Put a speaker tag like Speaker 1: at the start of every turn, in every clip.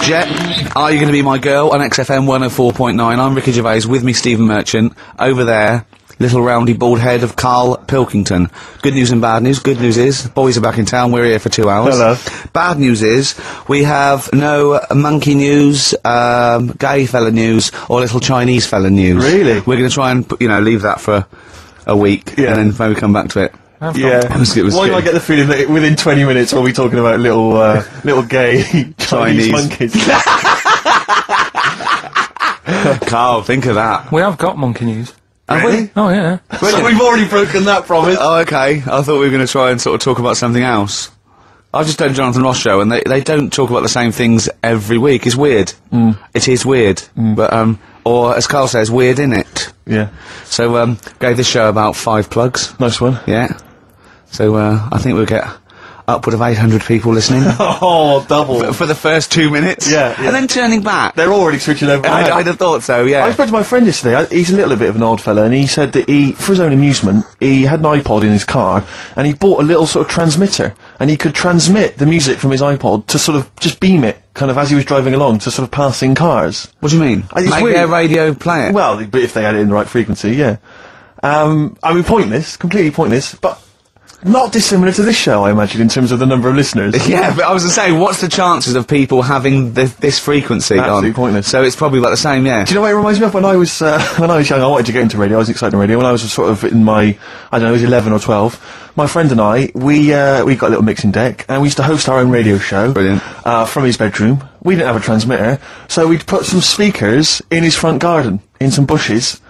Speaker 1: Jet, Are You Gonna Be My Girl on XFM 104.9. I'm Ricky Gervais, with me Stephen Merchant. Over there, little roundy bald head of Carl Pilkington. Good news and bad news. Good news is, boys are back in town, we're here for 2 hours.
Speaker 2: Hello.
Speaker 1: Bad news is, we have no monkey news, gay fella news, or little Chinese fella news.
Speaker 2: Really?
Speaker 1: We're gonna try and, leave that for a week,
Speaker 2: Yeah.
Speaker 1: and then maybe come back to it.
Speaker 2: Yeah. Why do I get the feeling that within 20 minutes we'll be talking about little gay Chinese monkeys?
Speaker 1: Carl, think of that.
Speaker 3: We have got monkey news.
Speaker 1: Really?
Speaker 3: Oh, yeah.
Speaker 2: So we've already broken that promise.
Speaker 1: Oh, okay. I thought we were going to try and sort of talk about something else. I've just done Jonathan Ross show, and they don't talk about the same things every week. It's weird. It is weird. But, or as Carl says, weird innit?
Speaker 2: Yeah.
Speaker 1: So, gave this show about 5 plugs.
Speaker 2: Nice one.
Speaker 1: Yeah. So, I think we'll get upward of 800 people listening.
Speaker 2: Oh, double.
Speaker 1: For the first 2 minutes.
Speaker 2: Yeah.
Speaker 1: And then turning back.
Speaker 2: They're already switching over.
Speaker 1: I'd have thought so, yeah.
Speaker 2: I spoke to my friend yesterday. He's a little bit of an old fella, and he said that for his own amusement, he had an iPod in his car, and he bought a little sort of transmitter, and he could transmit the music from his iPod to sort of just beam it, kind of as he was driving along, to sort of passing cars.
Speaker 1: What do you mean?
Speaker 2: It's
Speaker 1: Make
Speaker 2: weird.
Speaker 1: their radio play it?
Speaker 2: Well, but if they had it in the right frequency, yeah. I mean, pointless, completely pointless, but not dissimilar to this show, I imagine, in terms of the number of listeners.
Speaker 1: Yeah, but I was going to say, what's the chances of people having this frequency
Speaker 2: Absolutely
Speaker 1: on?
Speaker 2: pointless.
Speaker 1: So it's probably about the same, yeah.
Speaker 2: Do you know what it reminds me of? When I was young, I wanted to get into radio. I was excited in radio. When I was sort of in my, I don't know, I was 11 or 12. My friend and I, we got a little mixing deck, and we used to host our own radio show.
Speaker 1: Brilliant.
Speaker 2: From his bedroom. We didn't have a transmitter, so we'd put some speakers in his front garden, in some bushes,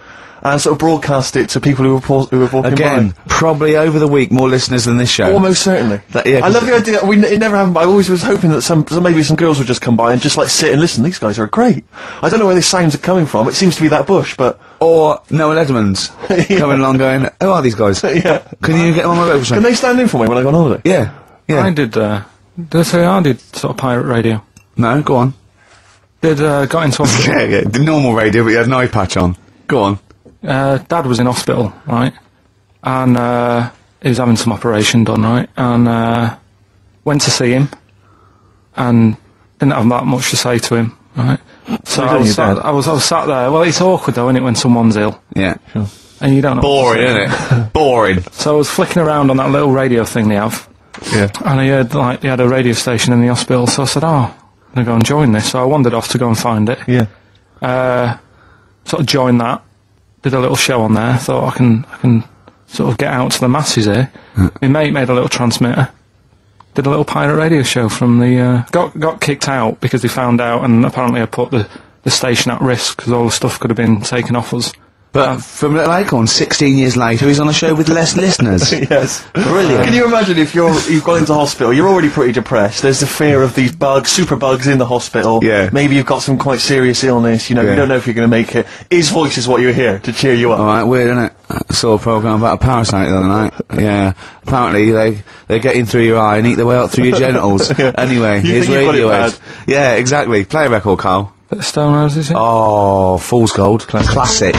Speaker 2: and sort of broadcast it to people who were walking
Speaker 1: Again,
Speaker 2: by.
Speaker 1: probably over the week more listeners than this show.
Speaker 2: Almost certainly.
Speaker 1: Yeah,
Speaker 2: I love the idea. It never happened, but I always was hoping that maybe some girls would just come by and just, like, sit and listen. These guys are great. I don't know where these sounds are coming from. It seems to be that bush, but...
Speaker 1: Or Noel Edmonds coming along going, who are these guys?
Speaker 2: Yeah.
Speaker 1: Can you get them on my radio show?
Speaker 2: Can they stand in for me when I go on holiday?
Speaker 1: Yeah. Yeah.
Speaker 3: I did sort of pirate radio.
Speaker 1: No, go on.
Speaker 3: Got into hospital.
Speaker 1: Yeah, the normal radio, but you had an eye patch on. Go on.
Speaker 3: Dad was in hospital, right? And he was having some operation done, right? And went to see him, and didn't have that much to say to him, right? So I was sat there. Well, it's awkward though, isn't it, when someone's ill?
Speaker 1: Yeah.
Speaker 2: Sure.
Speaker 3: And you don't know.
Speaker 1: Boring, isn't it? Boring.
Speaker 3: So I was flicking around on that little radio thing they have,
Speaker 2: Yeah.
Speaker 3: and I heard they had a radio station in the hospital. So I said, "Oh, I'm gonna go and join this." So I wandered off to go and find it.
Speaker 2: Yeah.
Speaker 3: Sort of joined that. Did a little show on there. Thought I can sort of get out to the masses here. My mate made a little transmitter. Did a little pirate radio show from the... got kicked out because they found out, and apparently I put the station at risk because all the stuff could have been taken off us.
Speaker 1: But from Little Acorn, 16 years later, he's on a show with less listeners.
Speaker 2: Yes.
Speaker 1: Brilliant.
Speaker 2: Can you imagine if you've gone into hospital, you're already pretty depressed, there's the fear of these super bugs in the hospital.
Speaker 1: Yeah.
Speaker 2: Maybe you've got some quite serious illness,
Speaker 1: Yeah.
Speaker 2: you don't know if you're going to make it. His voice is what you hear to cheer you up.
Speaker 1: Alright, weird, isn't it? I saw a programme about a parasite the other night. Yeah. Apparently, they get in through your eye and eat their way out through your genitals.
Speaker 2: Yeah.
Speaker 1: Anyway,
Speaker 2: You
Speaker 1: here's
Speaker 2: think you've got it
Speaker 1: Radiohead. Yeah, exactly. Play a record, Carl.
Speaker 3: Bit of Stone Roses, yeah?
Speaker 1: Oh, Fool's Gold. Classic.